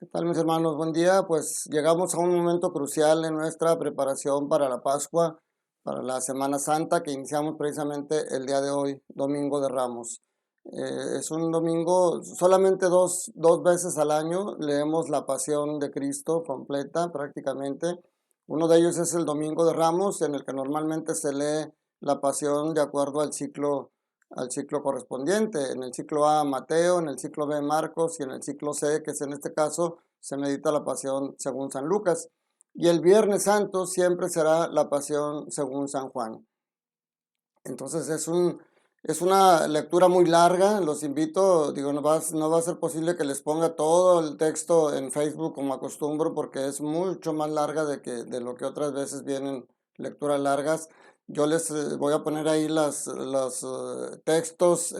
¿Qué tal, mis hermanos? Buen día. Pues llegamos a un momento crucial en nuestra preparación para la Pascua, para la Semana Santa que iniciamos precisamente el día de hoy, Domingo de Ramos. Es un domingo, solamente dos veces al año leemos la Pasión de Cristo completa prácticamente. Uno de ellos es el Domingo de Ramos, en el que normalmente se lee la Pasión de acuerdo al ciclo correspondiente. En el ciclo A, Mateo; en el ciclo B, Marcos; y en el ciclo C, que es en este caso, se medita la pasión según San Lucas. Y el Viernes Santo siempre será la pasión según San Juan. Entonces es una lectura muy larga. Los invito, digo, no va a ser posible que les ponga todo el texto en Facebook como acostumbro, porque es mucho más larga de lo que otras veces vienen lecturas largas. Yo les voy a poner ahí los textos,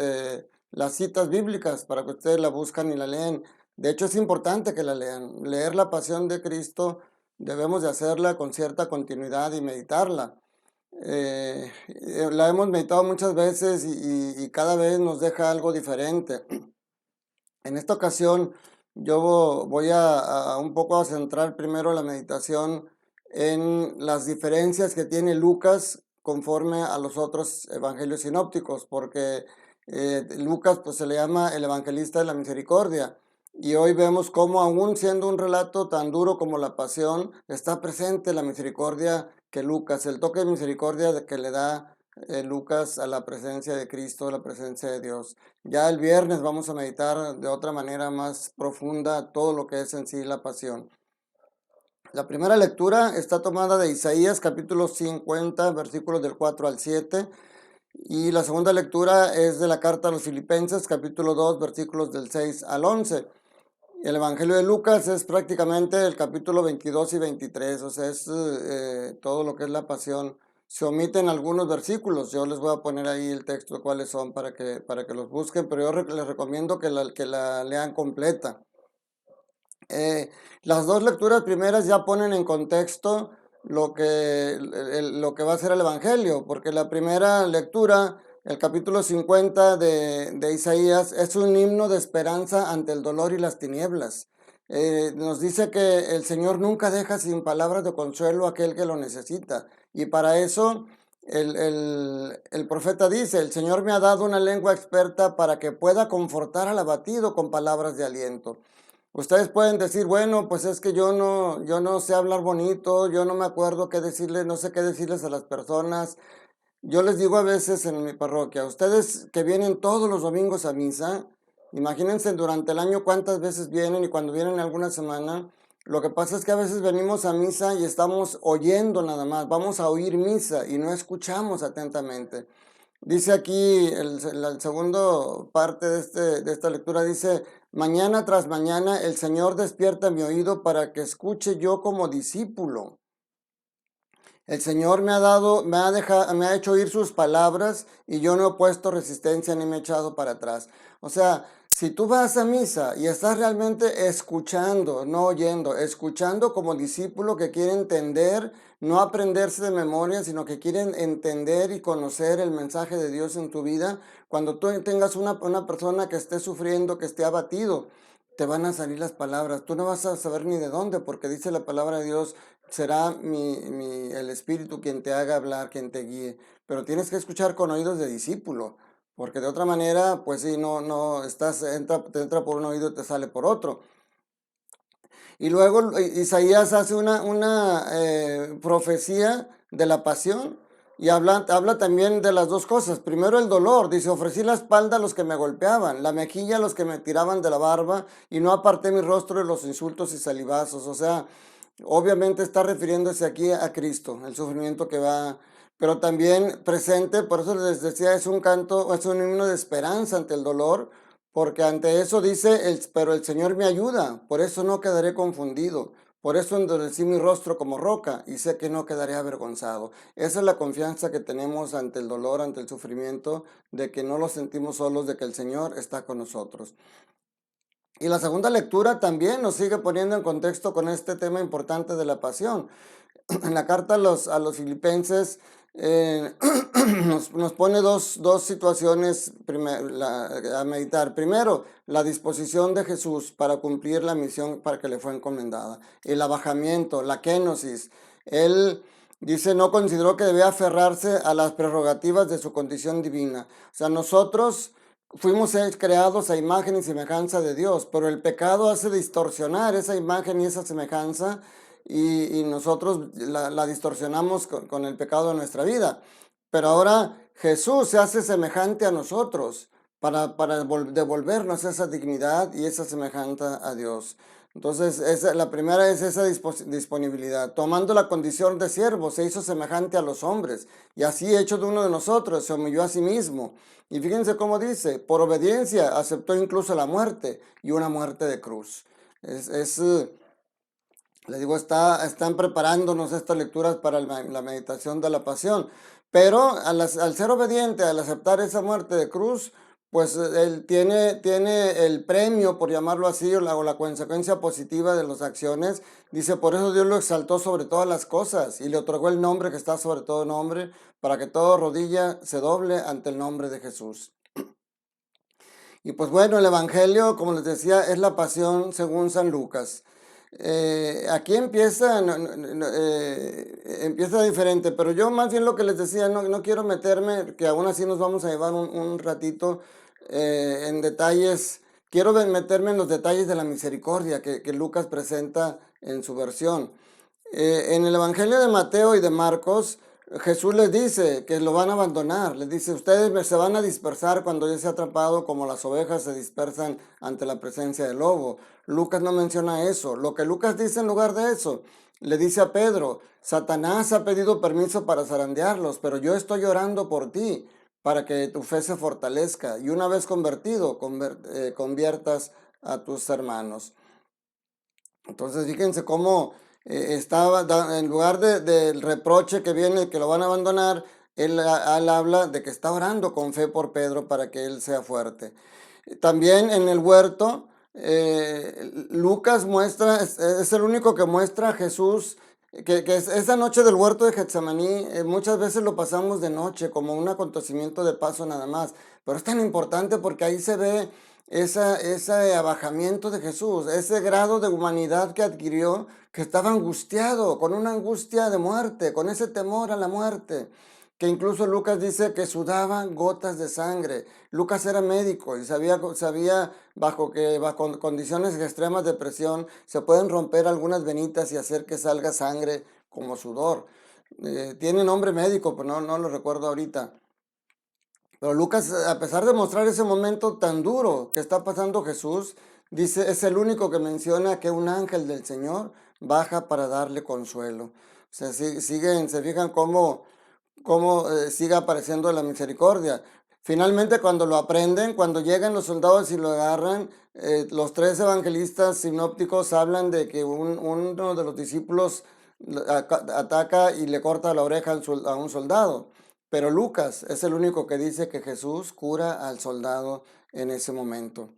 las citas bíblicas, para que ustedes la buscan y la leen. De hecho, es importante que la lean. Leer la Pasión de Cristo debemos de hacerla con cierta continuidad y meditarla. La hemos meditado muchas veces y cada vez nos deja algo diferente. En esta ocasión yo voy a un poco a centrar primero la meditación en las diferencias que tiene Lucas conforme a los otros evangelios sinópticos, porque Lucas pues se le llama el evangelista de la misericordia, y hoy vemos cómo, aún siendo un relato tan duro como la pasión, está presente la misericordia que Lucas, el toque de misericordia que le da Lucas a la presencia de Cristo, a la presencia de Dios. Ya el viernes vamos a meditar de otra manera más profunda todo lo que es en sí la pasión. La primera lectura está tomada de Isaías capítulo 50, versículos del 4 al 7. Y la segunda lectura es de la carta a los Filipenses capítulo 2, versículos del 6 al 11. El Evangelio de Lucas es prácticamente el capítulo 22 y 23, o sea, es todo lo que es la pasión. Se omiten algunos versículos. Yo les voy a poner ahí el texto de cuáles son para que los busquen, pero yo les recomiendo que la lean completa. Las dos lecturas primeras ya ponen en contexto lo que va a ser el Evangelio, porque la primera lectura, el capítulo 50 de Isaías, es un himno de esperanza ante el dolor y las tinieblas. Nos dice que el Señor nunca deja sin palabras de consuelo a aquel que lo necesita, y para eso el profeta dice: el Señor me ha dado una lengua experta para que pueda confortar al abatido con palabras de aliento. Ustedes pueden decir: bueno, pues es que yo no sé hablar bonito, yo no me acuerdo qué decirles, no sé qué decirles a las personas. Yo les digo a veces en mi parroquia: ustedes que vienen todos los domingos a misa, imagínense durante el año cuántas veces vienen, y cuando vienen alguna semana. Lo que pasa es que a veces venimos a misa y estamos oyendo nada más, vamos a oír misa y no escuchamos atentamente. Dice aquí, la segunda parte de esta lectura dice: mañana tras mañana el Señor despierta mi oído para que escuche yo como discípulo. El Señor me ha hecho oír sus palabras, y yo no he puesto resistencia ni me he echado para atrás. O sea, si tú vas a misa y estás realmente escuchando, no oyendo, escuchando como discípulo que quiere entender, no aprenderse de memoria, sino que quieren entender y conocer el mensaje de Dios en tu vida. Cuando tú tengas una persona que esté sufriendo, que esté abatido, te van a salir las palabras. Tú no vas a saber ni de dónde, porque dice la palabra de Dios: será el Espíritu quien te haga hablar, quien te guíe. Pero tienes que escuchar con oídos de discípulo, porque de otra manera, pues sí, no, te entra por un oído y te sale por otro. Y luego Isaías hace una profecía de la pasión, y habla también de las dos cosas. Primero, el dolor. Dice: ofrecí la espalda a los que me golpeaban, la mejilla a los que me tiraban de la barba, y no aparté mi rostro de los insultos y salivazos. O sea, obviamente está refiriéndose aquí a Cristo, el sufrimiento que va, pero también presente. Por eso les decía, es un canto, es un himno de esperanza ante el dolor, porque ante eso dice: pero el Señor me ayuda, por eso no quedaré confundido. Por eso endurecí mi rostro como roca, y sé que no quedaré avergonzado. Esa es la confianza que tenemos ante el dolor, ante el sufrimiento, de que no lo sentimos solos, de que el Señor está con nosotros. Y la segunda lectura también nos sigue poniendo en contexto con este tema importante de la pasión. En la carta a los Filipenses, eh, nos pone dos situaciones a meditar. Primero, la disposición de Jesús para cumplir la misión para que le fue encomendada. El abajamiento, la kenosis. Él dice, no consideró que debía aferrarse a las prerrogativas de su condición divina. O sea, nosotros fuimos creados a imagen y semejanza de Dios, pero el pecado hace distorsionar esa imagen y esa semejanza y nosotros la distorsionamos con el pecado de nuestra vida. Pero ahora Jesús se hace semejante a nosotros para devolvernos esa dignidad y esa semejanza a Dios. Entonces, la primera es esa disponibilidad. Tomando la condición de siervo, se hizo semejante a los hombres, y así hecho de uno de nosotros, se humilló a sí mismo. Y fíjense cómo dice, por obediencia aceptó incluso la muerte, y una muerte de cruz. Les digo, están preparándonos estas lecturas para la meditación de la pasión, pero al ser obediente, al aceptar esa muerte de cruz, pues él tiene el premio, por llamarlo así, o la consecuencia positiva de las acciones. Dice, por eso Dios lo exaltó sobre todas las cosas y le otorgó el nombre que está sobre todo nombre, para que toda rodilla se doble ante el nombre de Jesús. Y pues bueno, el Evangelio, como les decía, es la pasión según San Lucas. Aquí empieza, empieza diferente, pero yo más bien lo que les decía, no quiero meterme, que aún así nos vamos a llevar un ratito en detalles. Quiero meterme en los detalles de la misericordia que Lucas presenta en su versión. En el Evangelio de Mateo y de Marcos, Jesús les dice que lo van a abandonar. Les dice, ustedes se van a dispersar cuando yo sea atrapado, como las ovejas se dispersan ante la presencia del lobo. Lucas no menciona eso. Lo que Lucas dice en lugar de eso, le dice a Pedro, Satanás ha pedido permiso para zarandearlos, pero yo estoy orando por ti, para que tu fe se fortalezca y una vez convertido, conviertas a tus hermanos. Entonces, fíjense cómo en lugar del reproche que viene, que lo van a abandonar, él habla de que está orando con fe por Pedro para que él sea fuerte. También en el huerto, Lucas muestra, es el único que muestra a Jesús, que esa noche del huerto de Getsemaní, muchas veces lo pasamos de noche como un acontecimiento de paso nada más, pero es tan importante porque ahí se ve ese abajamiento de Jesús, ese grado de humanidad que adquirió, que estaba angustiado, con una angustia de muerte, con ese temor a la muerte, que incluso Lucas dice que sudaba gotas de sangre. Lucas era médico y sabía bajo condiciones extremas de presión se pueden romper algunas venitas y hacer que salga sangre como sudor. Tiene nombre médico, pero no lo recuerdo ahorita. Pero Lucas, a pesar de mostrar ese momento tan duro que está pasando Jesús, dice, es el único que menciona que un ángel del Señor baja para darle consuelo. O sea, se fijan cómo sigue apareciendo la misericordia. Finalmente, cuando lo aprenden, cuando llegan los soldados y lo agarran, los tres evangelistas sinópticos hablan de que uno de los discípulos ataca y le corta la oreja a un soldado. Pero Lucas es el único que dice que Jesús cura al soldado en ese momento.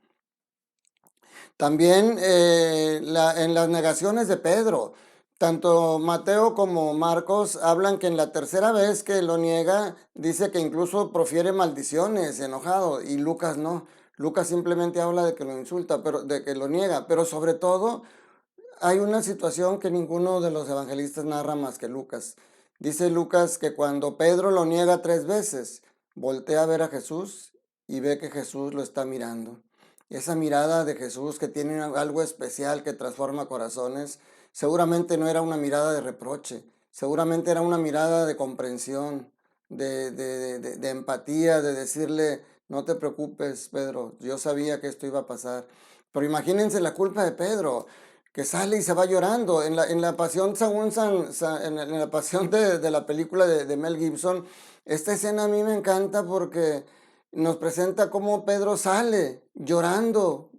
También en las negaciones de Pedro, tanto Mateo como Marcos hablan que en la tercera vez que lo niega, dice que incluso profiere maldiciones, enojado, y Lucas no. Lucas simplemente habla de que lo insulta, pero de que lo niega, pero sobre todo hay una situación que ninguno de los evangelistas narra más que Lucas. Dice Lucas que cuando Pedro lo niega 3 veces, voltea a ver a Jesús y ve que Jesús lo está mirando. Esa mirada de Jesús que tiene algo especial que transforma corazones, seguramente no era una mirada de reproche, seguramente era una mirada de comprensión, de empatía, de decirle, no te preocupes, Pedro, yo sabía que esto iba a pasar. Pero imagínense la culpa de Pedro, que sale y se va llorando. En la pasión, en la pasión de la película de Mel Gibson, esta escena a mí me encanta porque nos presenta cómo Pedro sale llorando,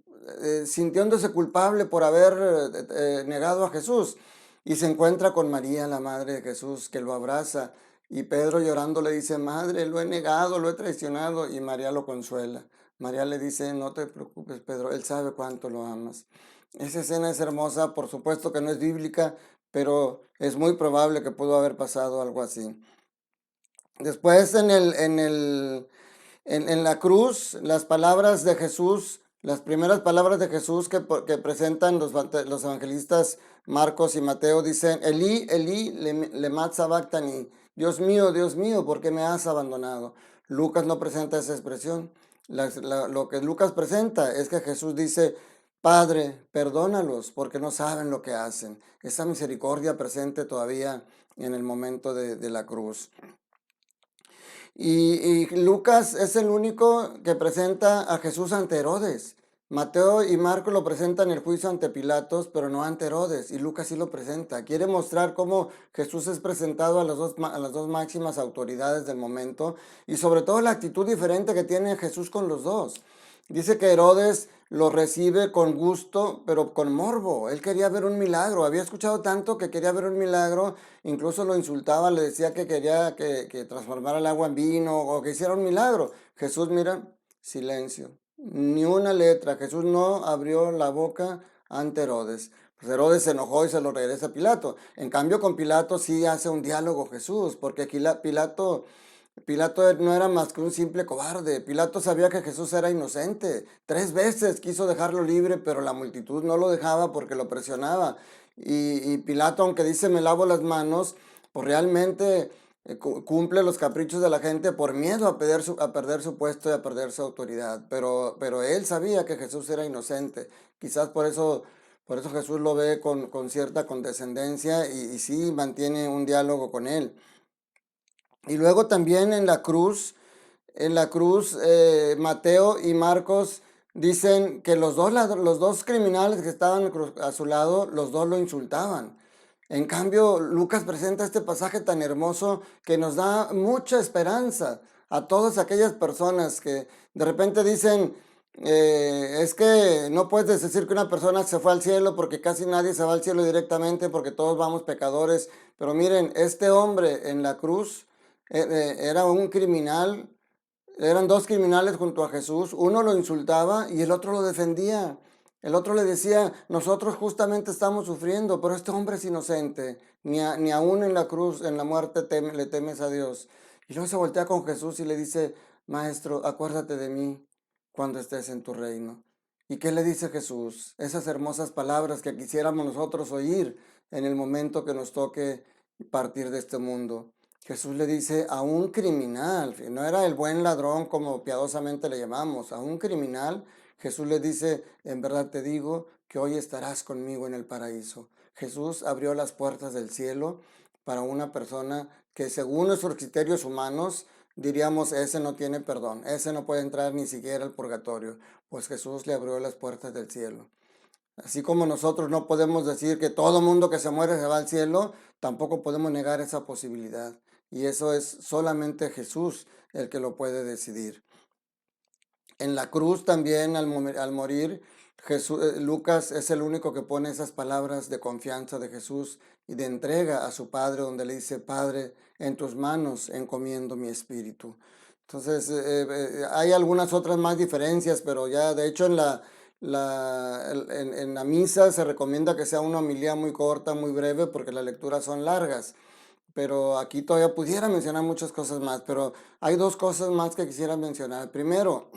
sintiéndose culpable por haber negado a Jesús. Y se encuentra con María, la madre de Jesús, que lo abraza. Y Pedro llorando le dice, madre, lo he negado, lo he traicionado. Y María lo consuela. María le dice, no te preocupes, Pedro, él sabe cuánto lo amas. Esa escena es hermosa, por supuesto que no es bíblica, pero es muy probable que pudo haber pasado algo así. Después en la cruz, las palabras de Jesús, las primeras palabras de Jesús que presentan los evangelistas Marcos y Mateo dicen, Elí, Elí, lema sabactani, Dios mío, ¿por qué me has abandonado? Lucas no presenta esa expresión. Lo que Lucas presenta es que Jesús dice, Padre, perdónalos porque no saben lo que hacen. Esa misericordia presente todavía en el momento de la cruz. Y Lucas es el único que presenta a Jesús ante Herodes. Mateo y Marcos lo presentan en el juicio ante Pilatos, pero no ante Herodes. Y Lucas sí lo presenta. Quiere mostrar cómo Jesús es presentado a las dos máximas autoridades del momento y sobre todo la actitud diferente que tiene Jesús con los dos. Dice que Herodes lo recibe con gusto, pero con morbo. Él quería ver un milagro. Había escuchado tanto que quería ver un milagro. Incluso lo insultaba, le decía que quería que transformara el agua en vino o que hiciera un milagro. Jesús, mira, silencio. Ni una letra. Jesús no abrió la boca ante Herodes. Pues Herodes se enojó y se lo regresa a Pilato. En cambio, con Pilato sí hace un diálogo Jesús, porque Pilato no era más que un simple cobarde. Pilato sabía que Jesús era inocente. 3 veces quiso dejarlo libre, pero la multitud no lo dejaba porque lo presionaba. Y Pilato, aunque dice me lavo las manos, pues realmente cumple los caprichos de la gente por miedo a perder su puesto y a perder su autoridad. Pero él sabía que Jesús era inocente. Quizás por eso Jesús lo ve con cierta condescendencia y sí mantiene un diálogo con él. Y luego también en la cruz, Mateo y Marcos dicen que los dos criminales que estaban a su lado, los dos lo insultaban. En cambio, Lucas presenta este pasaje tan hermoso que nos da mucha esperanza a todas aquellas personas que de repente dicen, es que no puedes decir que una persona se fue al cielo porque casi nadie se va al cielo directamente porque todos vamos pecadores. Pero miren, este hombre en la cruz era un criminal, eran dos criminales junto a Jesús, uno lo insultaba y el otro lo defendía. El otro le decía, nosotros justamente estamos sufriendo, pero este hombre es inocente, ni aún en la cruz, en la muerte le temes a Dios. Y luego se voltea con Jesús y le dice, Maestro, acuérdate de mí cuando estés en tu reino. ¿Y qué le dice Jesús? Esas hermosas palabras que quisiéramos nosotros oír en el momento que nos toque partir de este mundo. Jesús le dice a un criminal, no era el buen ladrón como piadosamente le llamamos, a un criminal, Jesús le dice, en verdad te digo que hoy estarás conmigo en el paraíso. Jesús abrió las puertas del cielo para una persona que según nuestros criterios humanos diríamos, ese no tiene perdón, ese no puede entrar ni siquiera al purgatorio, pues Jesús le abrió las puertas del cielo. Así como nosotros no podemos decir que todo mundo que se muere se va al cielo, tampoco podemos negar esa posibilidad. Y eso es solamente Jesús el que lo puede decidir. En la cruz también al morir, Lucas es el único que pone esas palabras de confianza de Jesús y de entrega a su Padre, donde le dice, Padre, en tus manos encomiendo mi espíritu. Entonces, hay algunas otras más diferencias, pero ya de hecho en la misa se recomienda que sea una homilía muy corta, muy breve, porque las lecturas son largas. Pero aquí todavía pudiera mencionar muchas cosas más, pero hay dos cosas más que quisiera mencionar. Primero,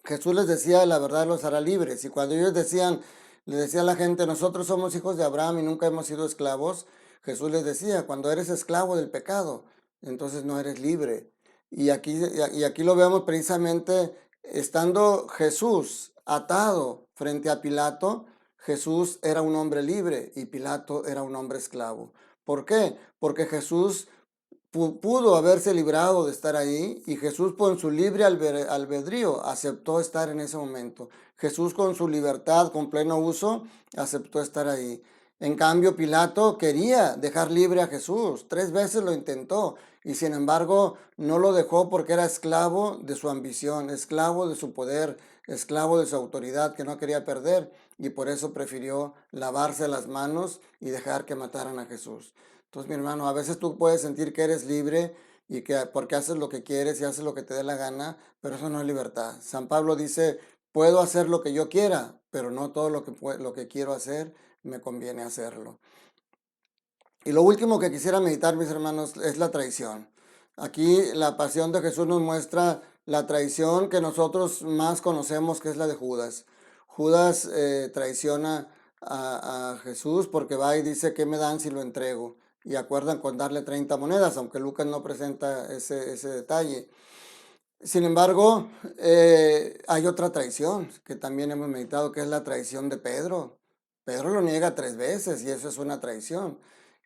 Jesús les decía, la verdad los hará libres. Y cuando ellos le decía a la gente, nosotros somos hijos de Abraham y nunca hemos sido esclavos, Jesús les decía, cuando eres esclavo del pecado, entonces no eres libre. Y aquí lo vemos precisamente estando Jesús atado frente a Pilato. Jesús era un hombre libre y Pilato era un hombre esclavo. ¿Por qué? Porque Jesús pudo haberse librado de estar ahí y Jesús con su libre albedrío aceptó estar en ese momento. Jesús con su libertad, con pleno uso, aceptó estar ahí. En cambio, Pilato quería dejar libre a Jesús. 3 veces lo intentó y sin embargo no lo dejó porque era esclavo de su ambición, esclavo de su poder, esclavo de su autoridad que no quería perder y por eso prefirió lavarse las manos y dejar que mataran a Jesús. Entonces, mi hermano, a veces tú puedes sentir que eres libre y que porque haces lo que quieres y haces lo que te dé la gana, pero eso no es libertad. San Pablo dice, puedo hacer lo que yo quiera, pero no todo lo que quiero hacer me conviene hacerlo. Y lo último que quisiera meditar, mis hermanos, es la traición. Aquí la pasión de Jesús nos muestra la traición que nosotros más conocemos, que es la de Judas. Judas traiciona a Jesús porque va y dice, ¿qué me dan si lo entrego? Y acuerdan con darle 30 monedas, aunque Lucas no presenta ese detalle. Sin embargo, hay otra traición que también hemos meditado, que es la traición de Pedro. Pedro lo niega 3 veces y eso es una traición.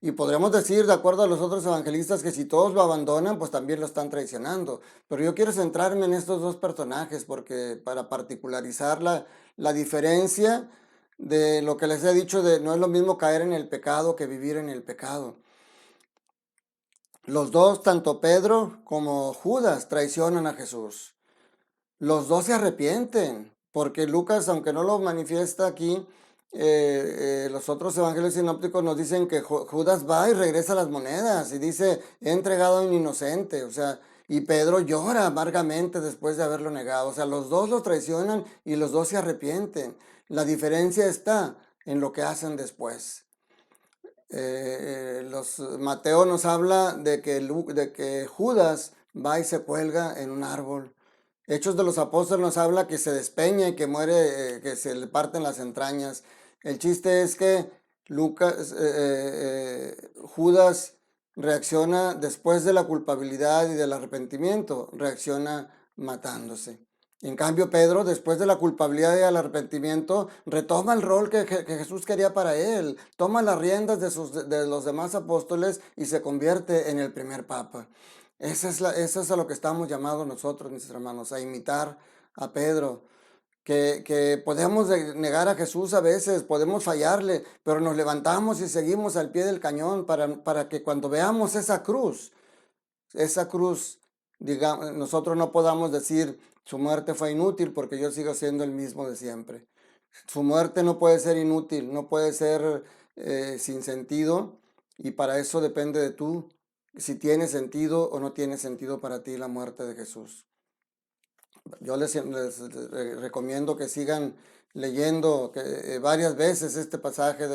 Y podremos decir, de acuerdo a los otros evangelistas, que si todos lo abandonan, pues también lo están traicionando. Pero yo quiero centrarme en estos dos personajes porque para particularizar la diferencia de lo que les he dicho, de no es lo mismo caer en el pecado que vivir en el pecado. Los dos, tanto Pedro como Judas, traicionan a Jesús. Los dos se arrepienten, porque Lucas, aunque no lo manifiesta aquí, los otros evangelios sinópticos nos dicen que Judas va y regresa las monedas y dice, he entregado a un inocente, o sea, y Pedro llora amargamente después de haberlo negado, o sea, los dos lo traicionan y los dos se arrepienten. La diferencia está en lo que hacen después. Mateo nos habla de que Judas va y se cuelga en un árbol. Hechos de los Apóstoles nos habla que se despeña y que muere, que se le parten las entrañas. El chiste es que Judas reacciona después de la culpabilidad y del arrepentimiento, reacciona matándose. En cambio, Pedro, después de la culpabilidad y el arrepentimiento, retoma el rol que Jesús quería para él, toma las riendas de los demás apóstoles y se convierte en el primer papa. Eso es a lo que estamos llamados nosotros, mis hermanos, a imitar a Pedro. Que podemos negar a Jesús a veces, podemos fallarle, pero nos levantamos y seguimos al pie del cañón para que cuando veamos esa cruz, digamos, nosotros no podamos decir su muerte fue inútil porque yo sigo siendo el mismo de siempre. Su muerte no puede ser inútil, no puede ser sin sentido y para eso depende de tú si tiene sentido o no tiene sentido para ti la muerte de Jesús. Yo les recomiendo que sigan leyendo varias veces este pasaje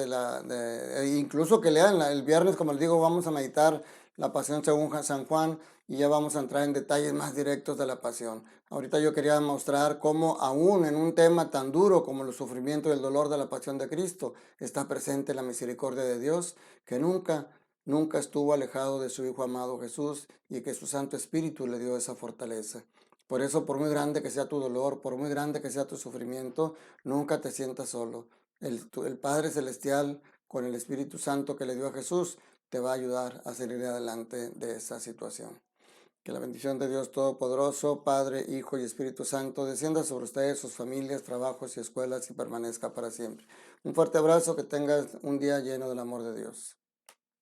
incluso que lean el viernes, como les digo, vamos a meditar la pasión según San Juan y ya vamos a entrar en detalles más directos de la pasión. Ahorita yo quería mostrar cómo aún en un tema tan duro como el sufrimiento y el dolor de la pasión de Cristo está presente la misericordia de Dios que nunca estuvo alejado de su Hijo amado Jesús y que su Santo Espíritu le dio esa fortaleza. Por eso, por muy grande que sea tu dolor, por muy grande que sea tu sufrimiento, nunca te sientas solo. El Padre Celestial, con el Espíritu Santo que le dio a Jesús, te va a ayudar a salir adelante de esa situación. Que la bendición de Dios Todopoderoso, Padre, Hijo y Espíritu Santo, descienda sobre ustedes, sus familias, trabajos y escuelas y permanezca para siempre. Un fuerte abrazo, que tengas un día lleno del amor de Dios.